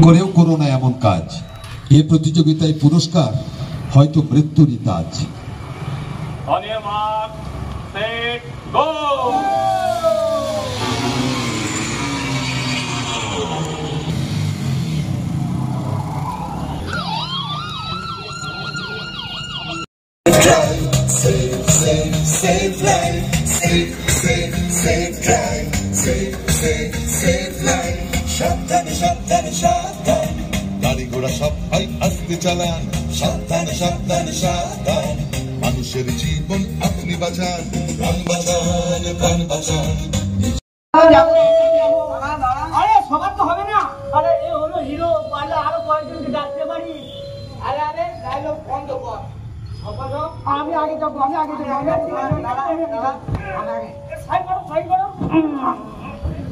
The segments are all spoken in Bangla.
করেও করো না এমন কাজ। এ প্রতিযোগিতায় পুরস্কার হয়তো মৃত্যুরই তাজ। সাবধানে সাবধানে সাবধান, গাড়ি ঘোড়া সব ভাই আস্তে চালান। সাবধানে সাবধানে সাবধান, মানুষের জীবন আপনি বাঁচান। প্রাণ বাঁচান, প্রাণ বাঁচান। আরে সবার তো হবে না। আরে এ হলো হিরো, পারলে আরো কয়েকজনকে ডাকতে পারি। আরে আরে ডায়লগ বন্ধ কর। আমি আগে যাবো, আমি আগে যাবো।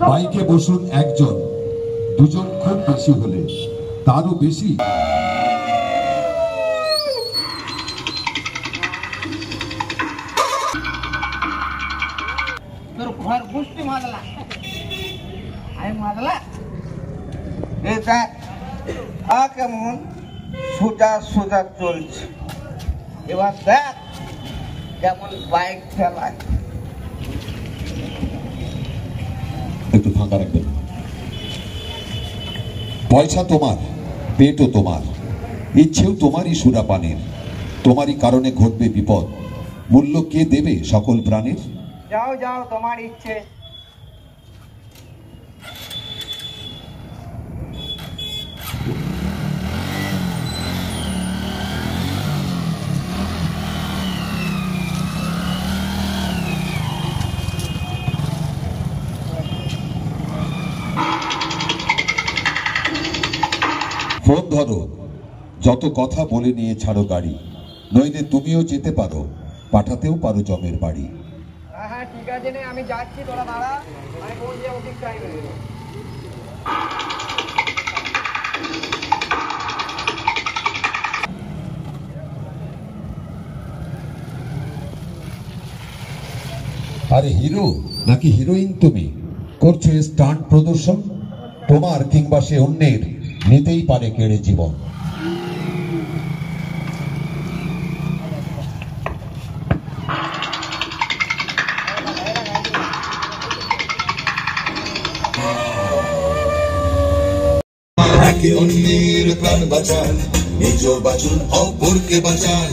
বাইকে বসুন একজন, দুজন খুব বেশি হলে তারও বেশি। তোর ঘর বুঝতে মাদলা, আমি মাদলা। কেমন সোজা সোজা চলছে, এবার দেখ কেমন বাইক চালায়। একটু ফাঁকা রাখবেন। পয়সা তোমার, পেটও তোমার, ইচ্ছেও তোমারই সুরাপানের। তোমারই কারণে ঘটবে বিপদ, মূল্য কে দেবে সকল প্রাণীর? যাও যাও তোমার ইচ্ছে। ফোন ধরো, যত কথা বলে নিয়ে ছাড়ো গাড়ি, নইলে তুমিও যেতে পারো, পাঠাতেও পারো জমের বাড়ি। হ্যাঁ ঠিক আছে, আমি যাচ্ছি, তোরা দাঁড়া, আমি পৌঁছে যাবো ঠিক টাইমে। আরে হিরো নাকি হিরোইন তুমি, করছো স্টান্ট প্রদর্শন? তোমার কিংবা সে অন্যের নিতেই পারে কেড়ে জীবন। একে অন্যের প্রাণ বাঁচান, নিজ বাঁচুন অপরকে বাঁচান।